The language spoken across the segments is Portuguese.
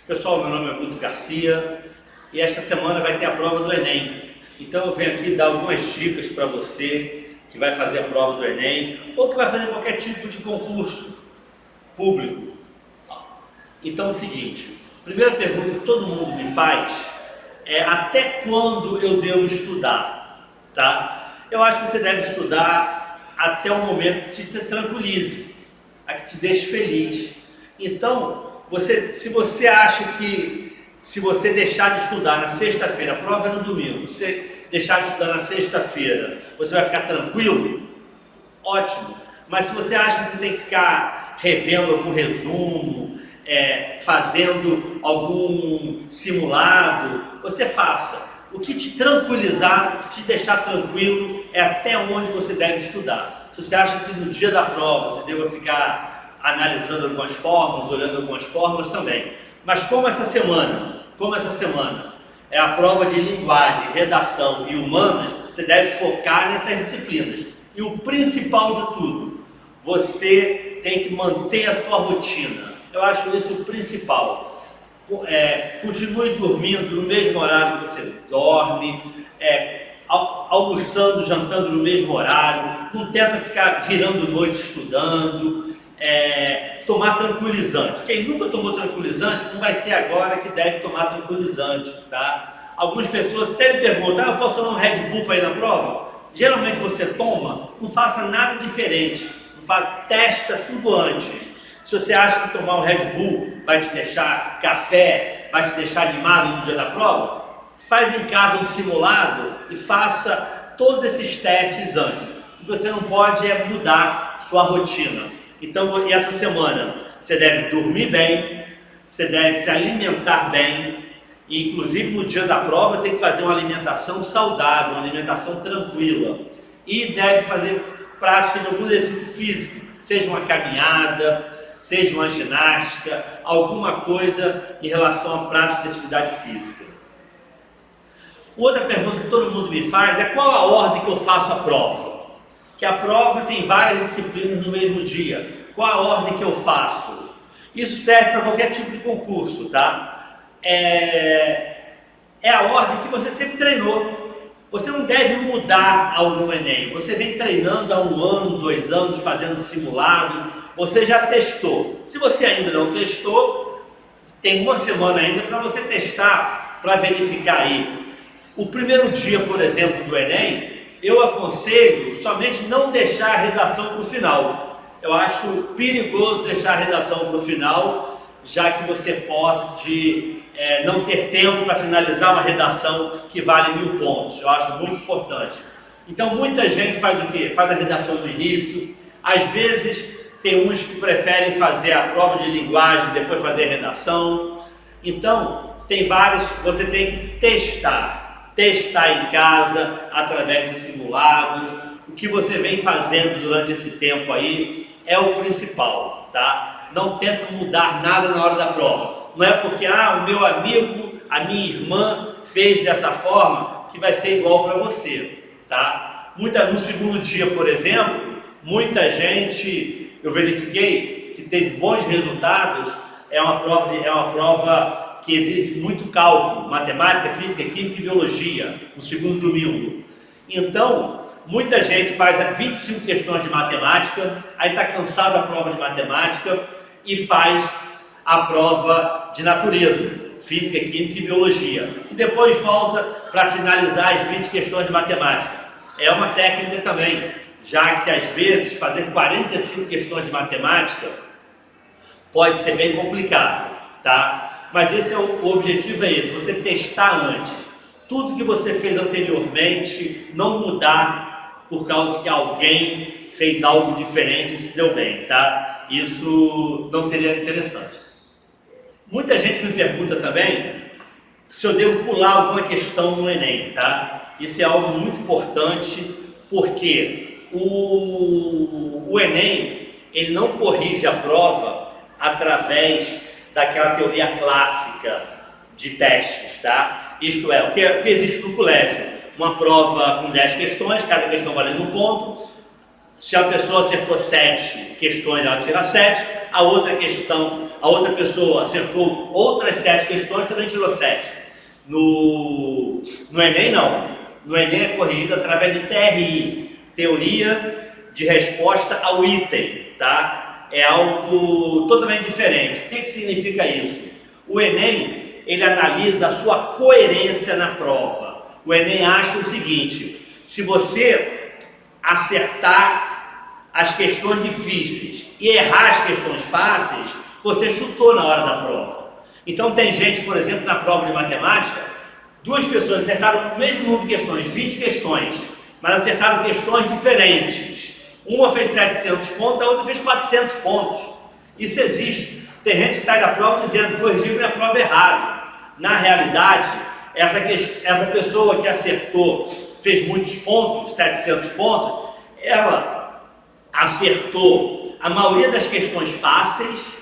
Pessoal, meu nome é Guto Garcia e esta semana vai ter a prova do Enem. Então eu venho aqui dar algumas dicas para você que vai fazer a prova do Enem ou que vai fazer qualquer tipo de concurso público. Então é o seguinte, a primeira pergunta que todo mundo me faz é até quando eu devo estudar, tá? Eu acho que você deve estudar até o momento que te tranquilize, a que te deixe feliz. Então, se você acha que se você deixar de estudar na sexta-feira, a prova é no domingo, você deixar de estudar na sexta-feira, você vai ficar tranquilo? Ótimo. Mas se você acha que você tem que ficar revendo algum resumo, fazendo algum simulado, você faça. O que te tranquilizar, o que te deixar tranquilo é até onde você deve estudar. Se você acha que no dia da prova você deva ficar analisando algumas fórmulas, olhando algumas fórmulas também. Mas como essa semana é a prova de linguagem, redação e humanas, você deve focar nessas disciplinas. E o principal de tudo, você tem que manter a sua rotina. Eu acho isso o principal. Continue dormindo no mesmo horário que você dorme, almoçando, jantando no mesmo horário, não tenta ficar virando noite estudando, tomar tranquilizante. Quem nunca tomou tranquilizante, não vai ser agora que deve tomar tranquilizante, tá? Algumas pessoas até me perguntam, eu posso tomar um Red Bull para ir na prova? Geralmente você toma, não faça nada diferente, testa tudo antes. Se você acha que tomar um Red Bull vai te deixar café, vai te deixar animado no dia da prova, faz em casa um simulado e faça todos esses testes antes. O que você não pode é mudar sua rotina. Então, essa semana, você deve dormir bem, você deve se alimentar bem, e inclusive no dia da prova tem que fazer uma alimentação saudável, uma alimentação tranquila. E deve fazer prática de algum exercício físico, seja uma caminhada, seja uma ginástica, alguma coisa em relação à prática de atividade física. Outra pergunta que todo mundo me faz é qual a ordem que eu faço a prova? Que a prova tem várias disciplinas no mesmo dia. Qual a ordem que eu faço? Isso serve para qualquer tipo de concurso, tá? É a ordem que você sempre treinou. Você não deve mudar algo no Enem. Você vem treinando há 1 ano, 2 anos, fazendo simulados. Você já testou. Se você ainda não testou, tem 1 semana ainda para você testar, para verificar aí. O primeiro dia, por exemplo, do Enem, eu aconselho somente não deixar a redação para o final. Eu acho perigoso deixar a redação para o final, já que você pode não ter tempo para finalizar uma redação que vale 1000 pontos. Eu acho muito importante. Então muita gente faz o quê? Faz a redação no início. Às vezes tem uns que preferem fazer a prova de linguagem e depois fazer a redação. Então tem vários, você tem que testar em casa, através de simulados. O que você vem fazendo durante esse tempo aí é o principal, tá? Não tenta mudar nada na hora da prova. Não é porque o meu amigo, a minha irmã fez dessa forma que vai ser igual para você, tá? No segundo dia, por exemplo, muita gente, eu verifiquei que teve bons resultados. É uma prova que exige muito cálculo, matemática, física, química e biologia, no segundo domingo. Então, muita gente faz 25 questões de matemática, aí está cansado da prova de matemática e faz a prova de natureza, física, química e biologia. E depois volta para finalizar as 20 questões de matemática. É uma técnica também, já que às vezes fazer 45 questões de matemática pode ser bem complicado, tá? Mas o objetivo é esse, você testar antes. Tudo que você fez anteriormente, não mudar por causa que alguém fez algo diferente e se deu bem, tá? Isso não seria interessante. Muita gente me pergunta também se eu devo pular alguma questão no Enem, tá? Isso é algo muito importante, porque o Enem, ele não corrige a prova através daquela teoria clássica de testes, tá? Isto é, o que existe no colégio, uma prova com 10 questões, cada questão valendo 1 ponto, Se a pessoa acertou 7 questões, ela tira 7, a outra pessoa acertou outras 7 questões, também tirou 7. No Enem não. No Enem é corrigido através de TRI, Teoria de Resposta ao Item, tá? É algo totalmente diferente. O que significa isso? O Enem, ele analisa a sua coerência na prova. O Enem acha o seguinte: se você acertar as questões difíceis e errar as questões fáceis, você chutou na hora da prova. Então tem gente, por exemplo, na prova de matemática, 2 pessoas acertaram o mesmo número de questões, 20 questões, mas acertaram questões diferentes. Uma fez 700 pontos, a outra fez 400 pontos. Isso existe. Tem gente que sai da prova dizendo: corrigiu minha prova errado. Na realidade, essa pessoa que acertou, fez muitos pontos, 700 pontos, ela acertou a maioria das questões fáceis,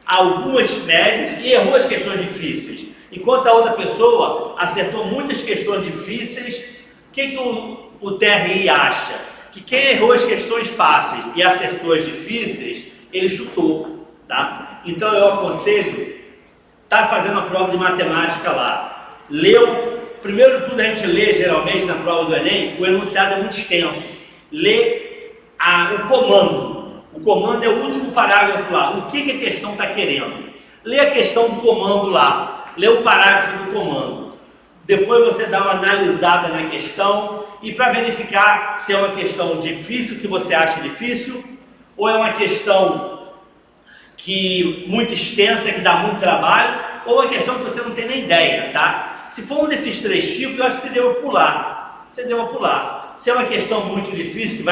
algumas médias, e errou as questões difíceis. Enquanto a outra pessoa acertou muitas questões difíceis, o que o TRI acha? Que quem errou as questões fáceis e acertou as difíceis, ele chutou, tá? Então eu aconselho, tá fazendo a prova de matemática lá, primeiro de tudo a gente lê geralmente na prova do Enem, o enunciado é muito extenso, lê o comando. O comando é o último parágrafo lá. O que a questão está querendo? Lê a questão do comando lá. Lê o parágrafo do comando. Depois você dá uma analisada na questão e para verificar se é uma questão difícil, que você acha difícil, ou é uma questão muito extensa, que dá muito trabalho, ou uma questão que você não tem nem ideia, tá? Se for um desses 3 tipos, eu acho que você deva pular. Se é uma questão muito difícil, que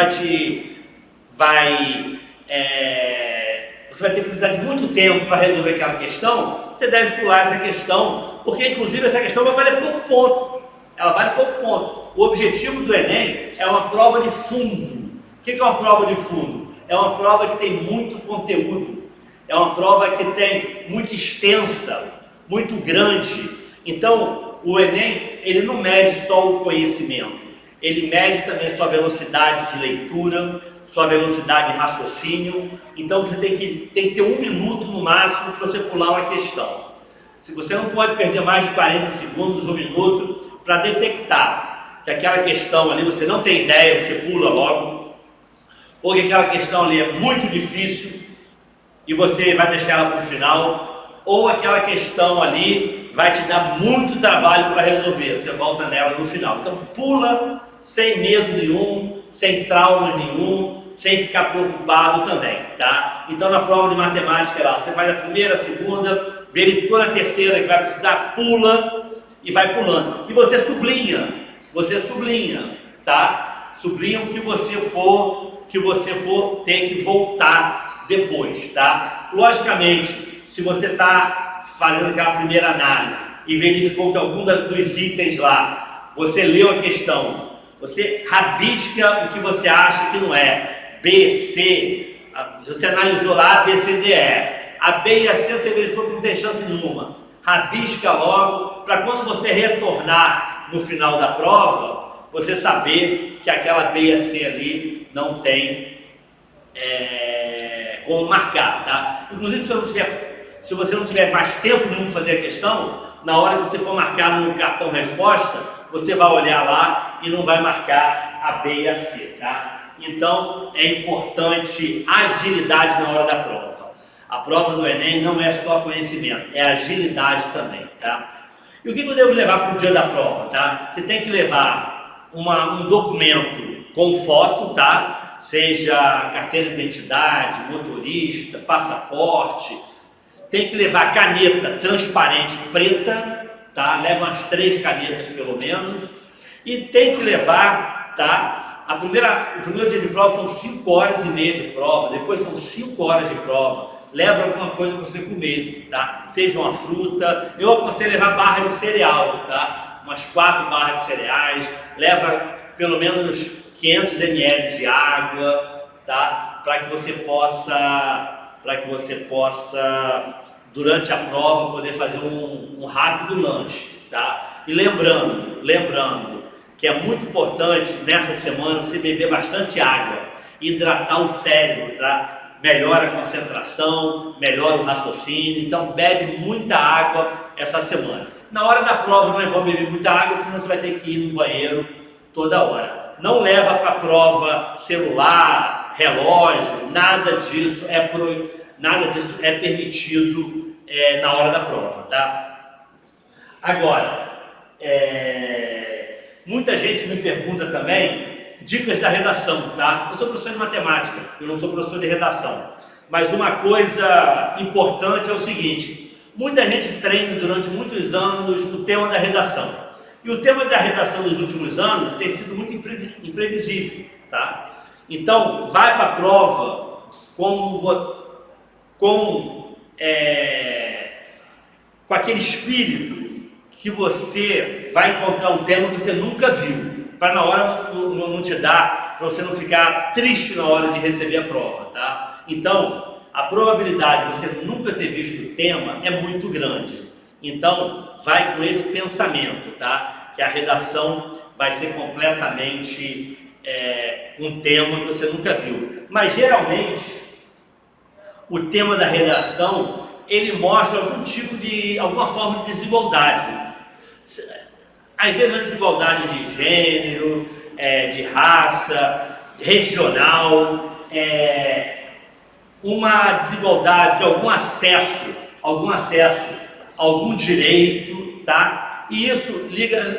você vai ter que precisar de muito tempo para resolver aquela questão, você deve pular essa questão, porque inclusive essa questão vai valer pouco ponto. Ela vale pouco ponto. O objetivo do Enem é uma prova de fundo. O que é uma prova de fundo? É uma prova que tem muito conteúdo. É uma prova que tem muito extensa, muito grande. Então, o Enem, ele não mede só o conhecimento. Ele mede também a sua velocidade de leitura, sua velocidade de raciocínio. Então você tem que ter 1 minuto no máximo para você pular uma questão. Se você não pode perder mais de 40 segundos, 1 minuto, para detectar que aquela questão ali você não tem ideia, você pula logo, ou que aquela questão ali é muito difícil e você vai deixar ela para o final, ou aquela questão ali vai te dar muito trabalho para resolver, você volta nela no final. Então pula sem medo nenhum, sem trauma nenhum, sem ficar preocupado também, tá? Então na prova de matemática lá, você faz a primeira, a segunda, verificou na terceira que vai precisar, pula e vai pulando. E você sublinha, tá? Sublinha o que você for ter que voltar depois, tá? Logicamente, se você está fazendo aquela primeira análise e verificou que algum dos itens lá, você leu a questão, você rabisca o que você acha que não é. B, C, você analisou lá A, B, C, D, E. A B e a C você verificou que não tem chance nenhuma. Rabisca logo, para quando você retornar no final da prova, você saber que aquela B e a C ali não tem como marcar, tá? Inclusive, se você não tiver mais tempo nenhum para fazer a questão, na hora que você for marcar no cartão resposta, você vai olhar lá e não vai marcar a B e a C, tá? Então, é importante agilidade na hora da prova. A prova do Enem não é só conhecimento, é agilidade também, tá? E o que eu devo levar para o dia da prova, tá? Você tem que levar um documento com foto, tá? Seja carteira de identidade, motorista, passaporte. Tem que levar caneta transparente preta, tá? Leva umas 3 canetas pelo menos. E tem que levar, tá? O primeiro dia de prova são 5 horas e meia de prova, depois são 5 horas de prova. Leva alguma coisa para você comer, tá? Seja uma fruta. Eu aconselho levar barra de cereal, tá? Umas 4 barras de cereais. Leva pelo menos 500 ml de água, tá? Para que você possa, durante a prova, poder fazer um rápido lanche, tá? E lembrando que é muito importante nessa semana você beber bastante água. hidratar o cérebro, tá? Melhora a concentração, melhora o raciocínio, então bebe muita água essa semana. Na hora da prova não é bom beber muita água, senão você vai ter que ir no banheiro toda hora. Não leva para a prova celular, relógio, nada disso é permitido na hora da prova, tá? Agora, muita gente me pergunta também dicas da redação, tá? Eu sou professor de matemática, eu não sou professor de redação. Mas uma coisa importante é o seguinte: muita gente treina durante muitos anos o tema da redação. E o tema da redação dos últimos anos tem sido muito imprevisível, tá? Então, vai para a prova com aquele espírito que você vai encontrar um tema que você nunca viu, para na hora não te dar, para você não ficar triste na hora de receber a prova, tá? Então, a probabilidade de você nunca ter visto o tema é muito grande. Então, vai com esse pensamento, tá? Que a redação vai ser completamente um tema que você nunca viu. Mas, geralmente, o tema da redação, ele mostra alguma forma de desigualdade. Às vezes, uma desigualdade de gênero, de raça, regional, uma desigualdade de algum acesso, algum direito, tá? E isso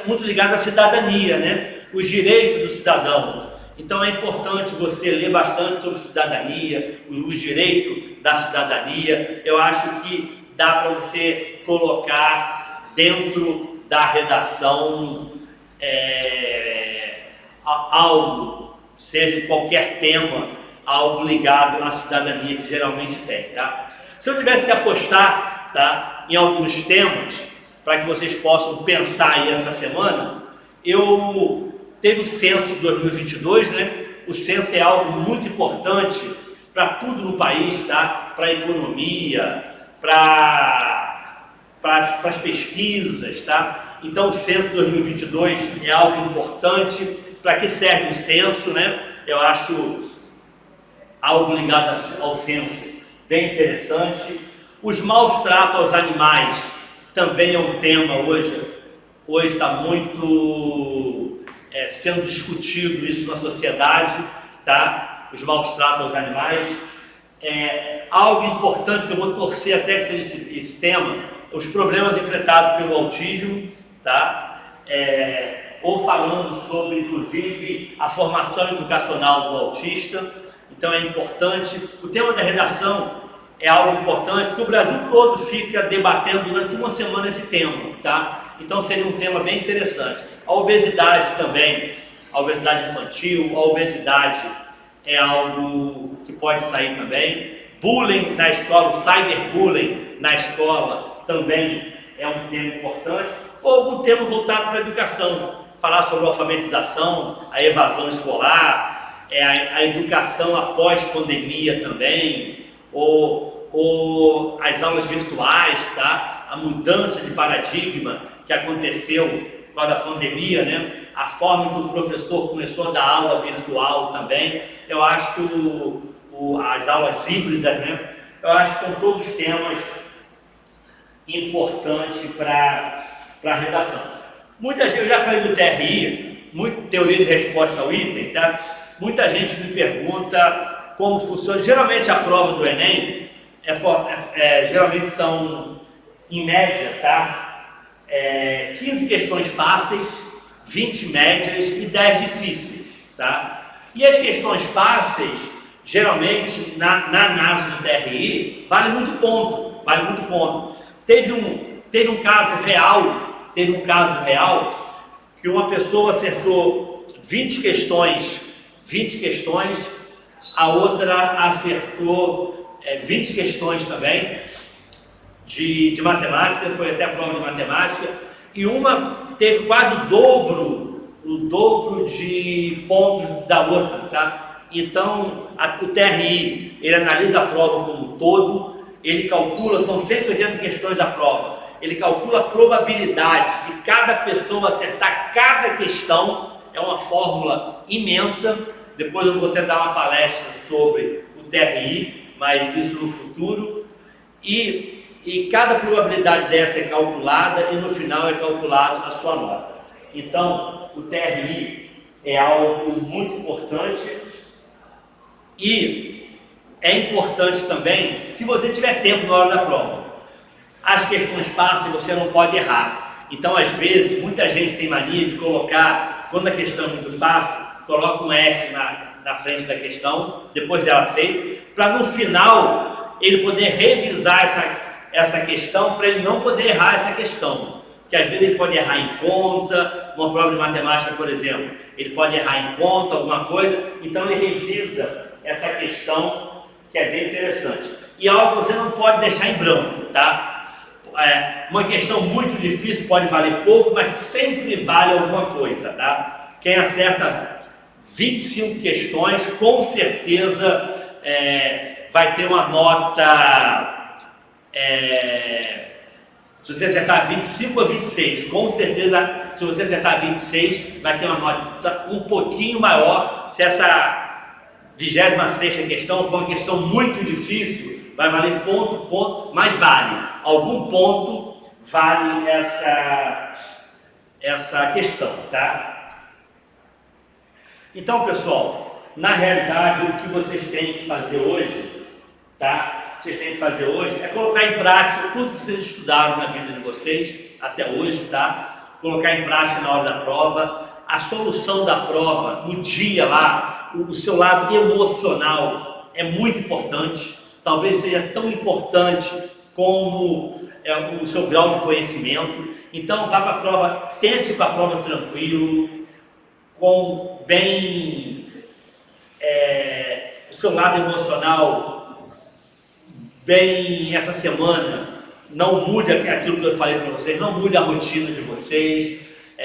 muito ligado à cidadania, né? Os direitos do cidadão. Então é importante você ler bastante sobre cidadania, os direitos da cidadania. Eu acho que dá para você colocar dentro da redação algo, seja qualquer tema, algo ligado à cidadania que geralmente tem, tá? Se eu tivesse que apostar, tá, em alguns temas, para que vocês possam pensar aí essa semana, teve o censo de 2022, né? O censo é algo muito importante para tudo no país, tá? Para a economia, para as pesquisas, tá? Então o censo de 2022 é algo importante. Para que serve o censo, né? Eu acho algo ligado ao censo bem interessante. Os maus tratos aos animais também é um tema hoje está muito sendo discutido isso na sociedade, tá? Os maus tratos aos animais. Algo importante que eu vou torcer até que seja esse tema, os problemas enfrentados pelo autismo, tá? Ou falando sobre, inclusive, a formação educacional do autista. Então é importante. O tema da redação é algo importante, que o Brasil todo fica debatendo durante uma semana esse tema, tá? Então seria um tema bem interessante. A obesidade também, a obesidade infantil, a obesidade é algo que pode sair também. Bullying na escola, o cyberbullying na escola também é um tema importante. Ou algum tema voltado para a educação, falar sobre a alfabetização, a evasão escolar, a educação após pandemia também, ou as aulas virtuais, tá? A mudança de paradigma que aconteceu por causa da pandemia, né? A forma que o professor começou a dar aula virtual também. Eu acho as aulas híbridas, né? Eu acho que são todos temas importantes para a redação. Muita gente, eu já falei do TRI, teoria de resposta ao item, tá? Muita gente me pergunta como funciona. Geralmente a prova do Enem geralmente são, em média, tá? 15 questões fáceis, 20 médias e 10 difíceis, tá? E as questões fáceis, geralmente, na análise do TRI, vale muito ponto. Teve um caso real que uma pessoa acertou 20 questões, a outra acertou 20 questões também de matemática, foi até a prova de matemática, e uma teve quase o dobro de pontos da outra, tá? Então, o TRI, ele analisa a prova como um todo, ele calcula, são 180 questões da prova, ele calcula a probabilidade de cada pessoa acertar cada questão, é uma fórmula imensa, Depois eu vou tentar uma palestra sobre o TRI, mas isso no futuro. E cada probabilidade dessa é calculada e no final é calculado a sua nota. Então, o TRI é algo muito importante e é importante também se você tiver tempo na hora da prova. As questões fáceis você não pode errar. Então, às vezes, muita gente tem mania de colocar, quando a questão é muito fácil, coloca um F na frente da questão, depois dela feita, para no final ele poder revisar essa questão, para ele não poder errar essa questão. Que às vezes ele pode errar em conta, uma prova de matemática, por exemplo, ele pode errar em conta, alguma coisa, então ele revisa essa questão, que é bem interessante. E algo que você não pode deixar em branco, tá? Uma questão muito difícil pode valer pouco, mas sempre vale alguma coisa, tá? Quem acerta 25 questões, com certeza vai ter uma nota, se você acertar 25 ou 26, com certeza, se você acertar 26, vai ter uma nota um pouquinho maior. Se essa 26ª questão for uma questão muito difícil, vai valer ponto, mas vale. Algum ponto vale essa questão, tá? Então, pessoal, na realidade, o que vocês têm que fazer hoje, tá? Vocês têm que fazer hoje é colocar em prática tudo que vocês estudaram na vida de vocês até hoje, tá? Colocar em prática na hora da prova, a solução da prova no dia lá, o seu lado emocional é muito importante, talvez seja tão importante como o seu grau de conhecimento. Então vá para a prova, tente ir para a prova tranquilo, com bem o seu lado emocional bem essa semana. Não mude aquilo que eu falei para vocês, não mude a rotina de vocês.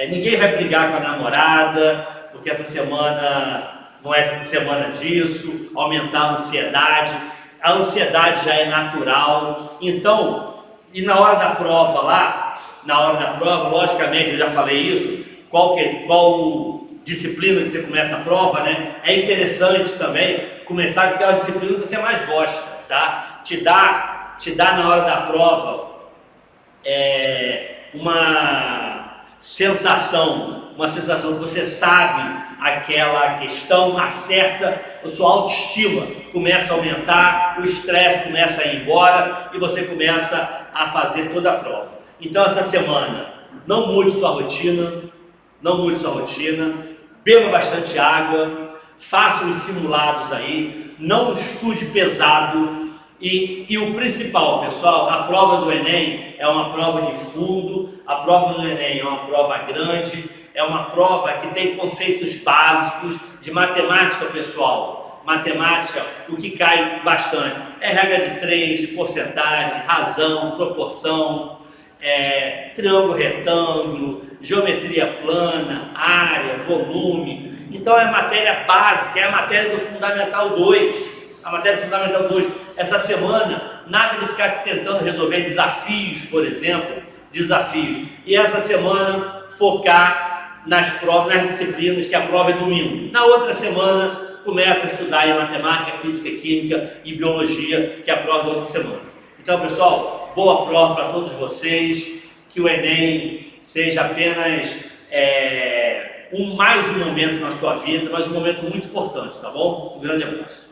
Ninguém vai brigar com a namorada, porque essa semana não é semana disso, aumentar a ansiedade. A ansiedade já é natural. Então, e na hora da prova lá, logicamente, eu já falei isso, qual disciplina que você começa a prova, né? É interessante também começar com aquela disciplina que você mais gosta, tá? Te dá na hora da prova uma sensação que você sabe aquela questão, acerta, a sua autoestima começa a aumentar, o estresse começa a ir embora e você começa a fazer toda a prova. Então essa semana, não mude sua rotina, beba bastante água, faça os simulados aí, não estude pesado. E o principal, pessoal, a prova do Enem é uma prova de fundo, a prova do Enem é uma prova grande, é uma prova que tem conceitos básicos de matemática, pessoal. Matemática, o que cai bastante é regra de 3, porcentagem, razão, proporção, triângulo retângulo, geometria plana, área, volume. Então é matéria básica, é a matéria do Fundamental 2. A matéria Fundamental 2, essa semana, nada de ficar tentando resolver desafios, por exemplo, e essa semana focar nas provas, nas disciplinas, que a prova é domingo. Na outra semana, começa a estudar em matemática, física, química e biologia, que é a prova da outra semana. Então, pessoal, boa prova para todos vocês, que o Enem seja apenas mais um momento na sua vida, mas um momento muito importante, tá bom? Um grande abraço.